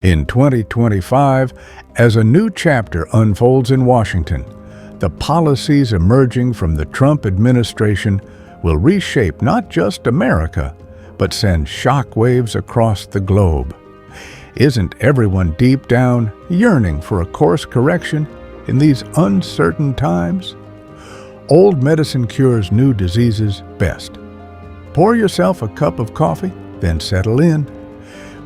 In 2025, as a new chapter unfolds in Washington, the policies emerging from the Trump administration will reshape not just America, but send shockwaves across the globe. Isn't everyone deep down yearning for a course correction in these uncertain times? Old medicine cures new diseases best. Pour yourself a cup of coffee, then settle in.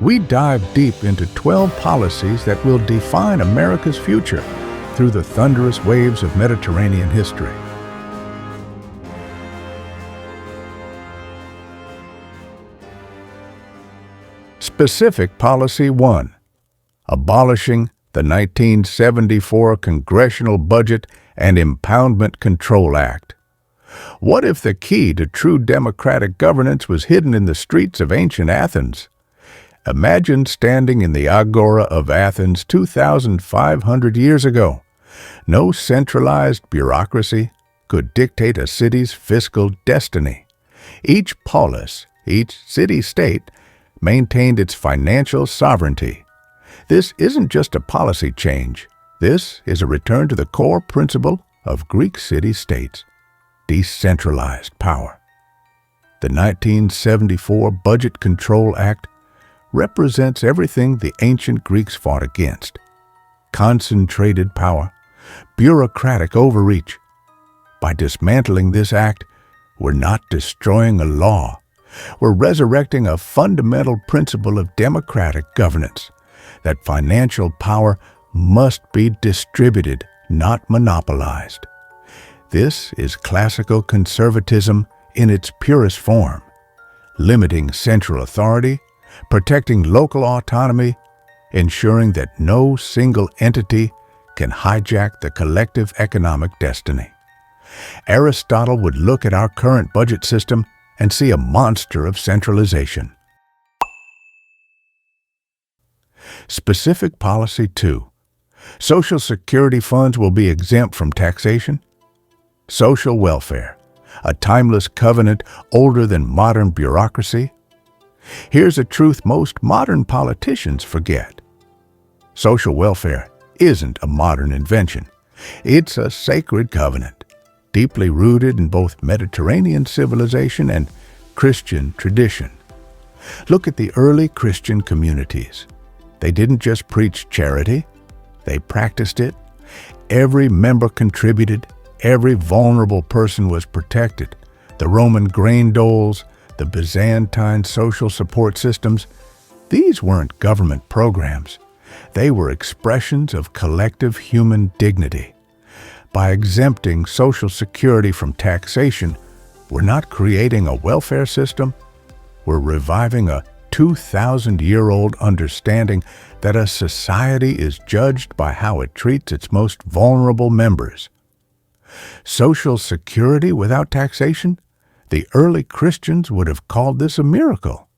We dive deep into 12 policies that will define America's future through the thunderous waves of Mediterranean history. Specific Policy 1. Abolishing the 1974 Congressional Budget and Impoundment Control Act. What if the key to true democratic governance was hidden in the streets of ancient Athens? Imagine standing in the Agora of Athens 2,500 years ago. No centralized bureaucracy could dictate a city's fiscal destiny. Each polis, each city-state, maintained its financial sovereignty. This isn't just a policy change. This is a return to the core principle of Greek city-states: decentralized power. The 1974 Budget Control Act represents everything the ancient Greeks fought against: concentrated power, bureaucratic overreach. By dismantling this act, we're not destroying a law. We're resurrecting a fundamental principle of democratic governance, that financial power must be distributed, not monopolized. This is classical conservatism in its purest form, limiting central authority, protecting local autonomy, ensuring that no single entity can hijack the collective economic destiny. Aristotle would look at our current budget system and see a monster of centralization. Specific Policy 2. Social Security funds will be exempt from taxation. Social welfare, a timeless covenant older than modern bureaucracy. Here's a truth most modern politicians forget. Social welfare isn't a modern invention. It's a sacred covenant, deeply rooted in both Mediterranean civilization and Christian tradition. Look at the early Christian communities. They didn't just preach charity, they practiced it. Every member contributed, every vulnerable person was protected. The Roman grain doles, the Byzantine social support systems, these weren't government programs. They were expressions of collective human dignity. By exempting Social Security from taxation, we're not creating a welfare system. We're reviving a 2,000-year-old understanding that a society is judged by how it treats its most vulnerable members. Social Security without taxation? The early Christians would have called this a miracle.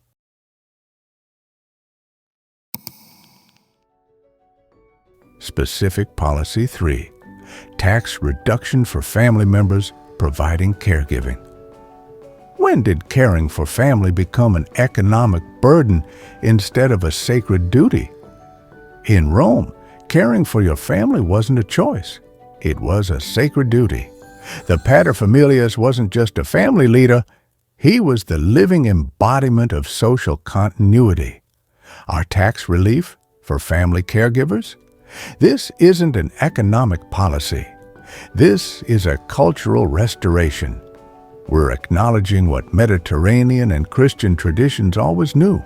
Specific Policy 3. Tax reduction for family members providing caregiving. When did caring for family become an economic burden instead of a sacred duty? In Rome, caring for your family wasn't a choice. It was a sacred duty. The paterfamilias wasn't just a family leader, he was the living embodiment of social continuity. Our tax relief for family caregivers? This isn't an economic policy. This is a cultural restoration. We're acknowledging what Mediterranean and Christian traditions always knew.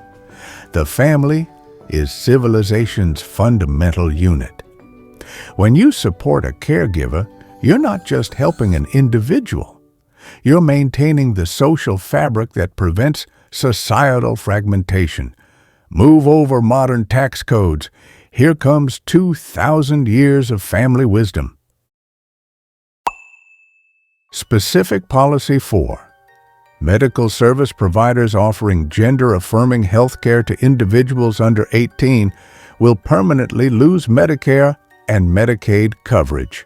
The family is civilization's fundamental unit. When you support a caregiver, you're not just helping an individual. You're maintaining the social fabric that prevents societal fragmentation. Move over modern tax codes. Here comes 2,000 years of family wisdom. Specific Policy 4. Medical service providers offering gender-affirming health care to individuals under 18 will permanently lose Medicare and Medicaid coverage.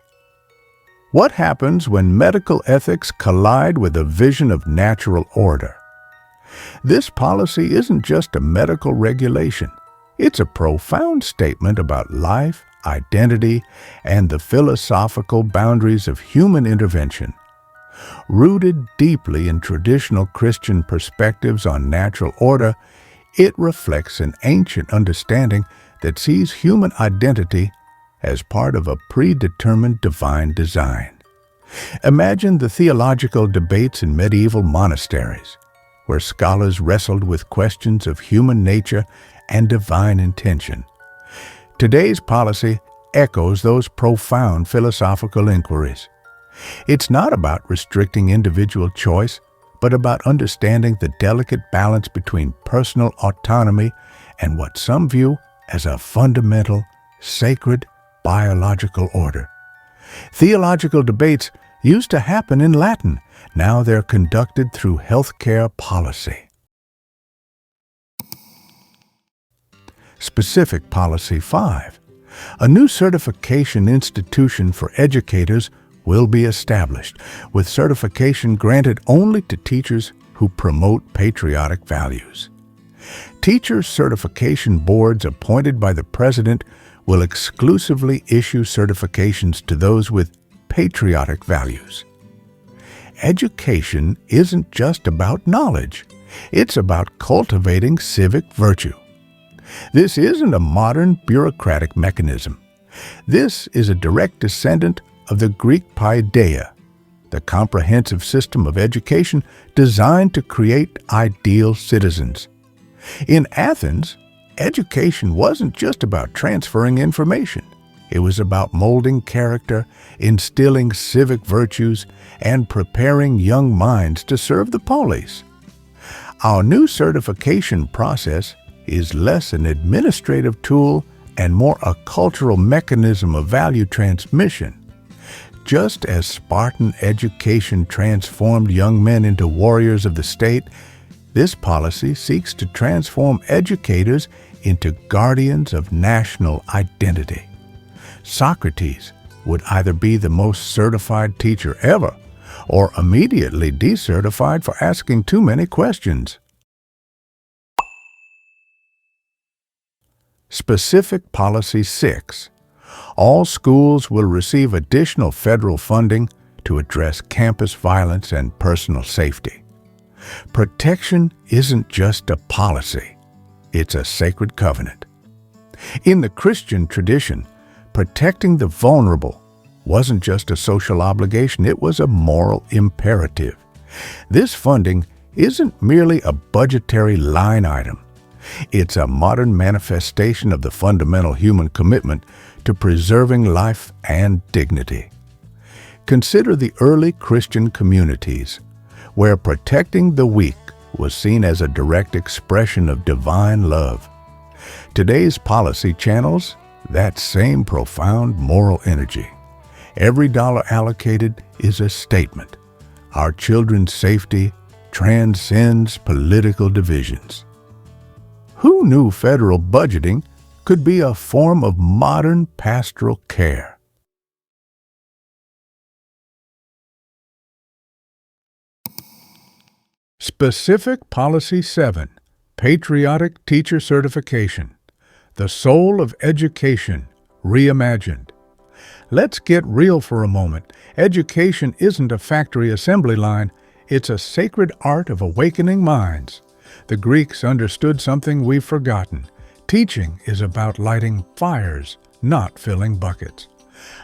What happens when medical ethics collide with a vision of natural order? This policy isn't just a medical regulation. It's a profound statement about life, identity, and the philosophical boundaries of human intervention. Rooted deeply in traditional Christian perspectives on natural order, it reflects an ancient understanding that sees human identity as part of a predetermined divine design. Imagine the theological debates in medieval monasteries, where scholars wrestled with questions of human nature and divine intention. Today's policy echoes those profound philosophical inquiries. It's not about restricting individual choice, but about understanding the delicate balance between personal autonomy and what some view as a fundamental, sacred, biological order. Theological debates used to happen in Latin. Now they're conducted through healthcare policy. Specific Policy 5. A new certification institution for educators will be established, with certification granted only to teachers who promote patriotic values. Teacher certification boards appointed by the President will exclusively issue certifications to those with patriotic values. Education isn't just about knowledge. It's about cultivating civic virtue. This isn't a modern bureaucratic mechanism. This is a direct descendant of the Greek paideia, the comprehensive system of education designed to create ideal citizens. In Athens, education wasn't just about transferring information. It was about molding character, instilling civic virtues, and preparing young minds to serve the polis. Our new certification process is less an administrative tool and more a cultural mechanism of value transmission. Just as Spartan education transformed young men into warriors of the state, this policy seeks to transform educators into guardians of national identity. Socrates would either be the most certified teacher ever or immediately decertified for asking too many questions. Specific Policy 6. All schools will receive additional federal funding to address campus violence and personal safety. Protection isn't just a policy, it's a sacred covenant. In the Christian tradition, protecting the vulnerable wasn't just a social obligation, it was a moral imperative. This funding isn't merely a budgetary line item. It's a modern manifestation of the fundamental human commitment to preserving life and dignity. Consider the early Christian communities, where protecting the weak was seen as a direct expression of divine love. Today's policy channels that same profound moral energy. Every dollar allocated is a statement. Our children's safety transcends political divisions. Who knew federal budgeting could be a form of modern pastoral care? Specific Policy 7. Patriotic Teacher Certification. The soul of education, reimagined. Let's get real for a moment. Education isn't a factory assembly line. It's a sacred art of awakening minds. The Greeks understood something we've forgotten. Teaching is about lighting fires, not filling buckets.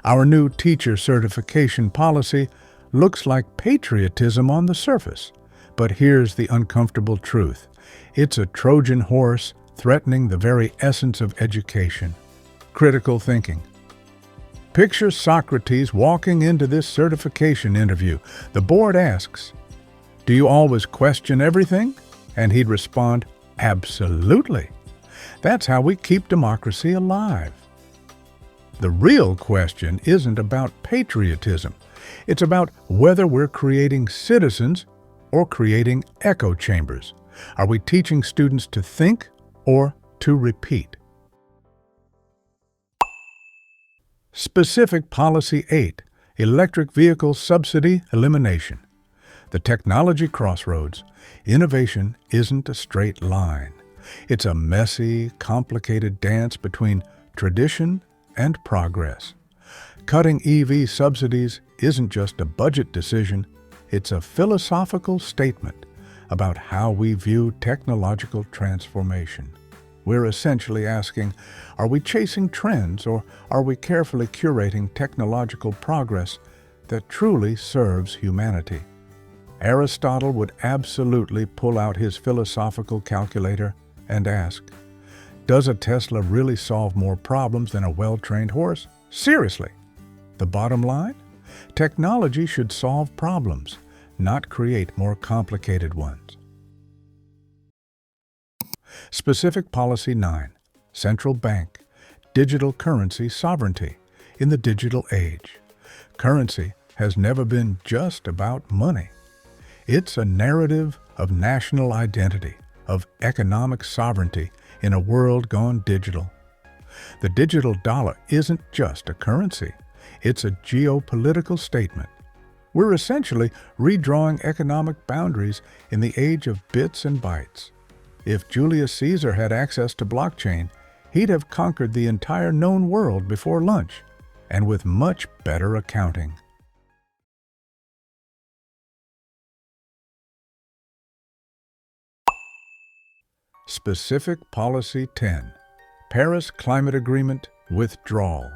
Our new teacher certification policy looks like patriotism on the surface. But here's the uncomfortable truth. It's a Trojan horse threatening the very essence of education. Critical thinking. Picture Socrates walking into this certification interview. The board asks, "Do you always question everything?" And he'd respond, "Absolutely." That's how we keep democracy alive. The real question isn't about patriotism. It's about whether we're creating citizens or creating echo chambers. Are we teaching students to think or to repeat? Specific Policy 8. Electric Vehicle Subsidy Elimination. The technology crossroads. Innovation isn't a straight line. It's a messy, complicated dance between tradition and progress. Cutting EV subsidies isn't just a budget decision, it's a philosophical statement about how we view technological transformation. We're essentially asking, are we chasing trends or are we carefully curating technological progress that truly serves humanity? Aristotle would absolutely pull out his philosophical calculator and ask, does a Tesla really solve more problems than a well-trained horse? Seriously. The bottom line? Technology should solve problems, not create more complicated ones. Specific Policy 9. Central Bank. Digital currency sovereignty in the digital age. Currency has never been just about money. It's a narrative of national identity, of economic sovereignty in a world gone digital. The digital dollar isn't just a currency. It's a geopolitical statement. We're essentially redrawing economic boundaries in the age of bits and bytes. If Julius Caesar had access to blockchain, he'd have conquered the entire known world before lunch, and with much better accounting. Specific Policy 10. Paris Climate Agreement Withdrawal.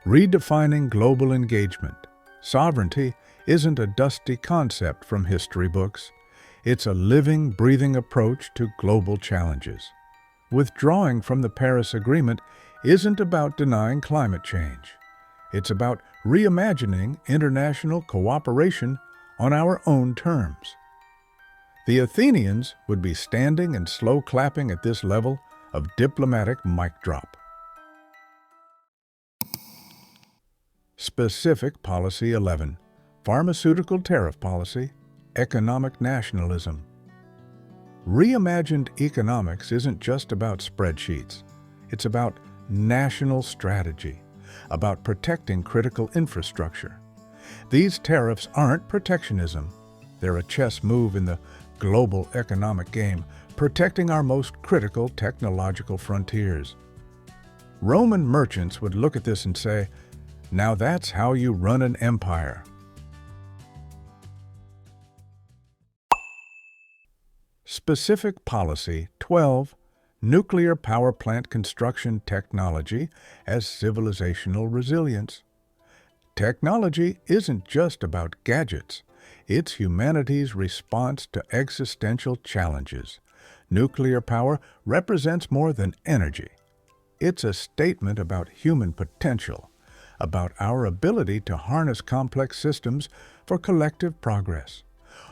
Redefining global engagement. Sovereignty isn't a dusty concept from history books. It's a living, breathing approach to global challenges. Withdrawing from the Paris Agreement isn't about denying climate change. It's about reimagining international cooperation on our own terms. The Athenians would be standing and slow clapping at this level of diplomatic mic drop. Specific Policy 11. Pharmaceutical Tariff Policy. Economic Nationalism. Reimagined economics isn't just about spreadsheets. It's about national strategy, about protecting critical infrastructure. These tariffs aren't protectionism. They're a chess move in the global economic game, protecting our most critical technological frontiers. Roman merchants would look at this and say, now that's how you run an empire. Specific Policy 12. Nuclear power plant construction technology as civilizational resilience. Technology isn't just about gadgets. It's humanity's response to existential challenges. Nuclear power represents more than energy. It's a statement about human potential, about our ability to harness complex systems for collective progress.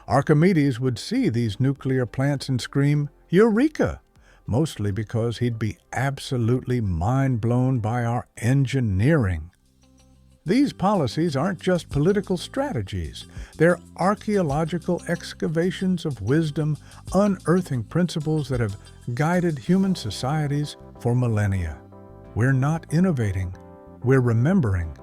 Archimedes would see these nuclear plants and scream, "Eureka!" mostly because he'd be absolutely mind-blown by our engineering. These policies aren't just political strategies. They're archaeological excavations of wisdom, unearthing principles that have guided human societies for millennia. We're not innovating. We're remembering.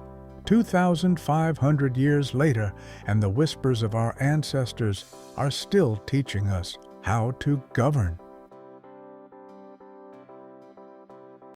2,500 years later, and the whispers of our ancestors are still teaching us how to govern.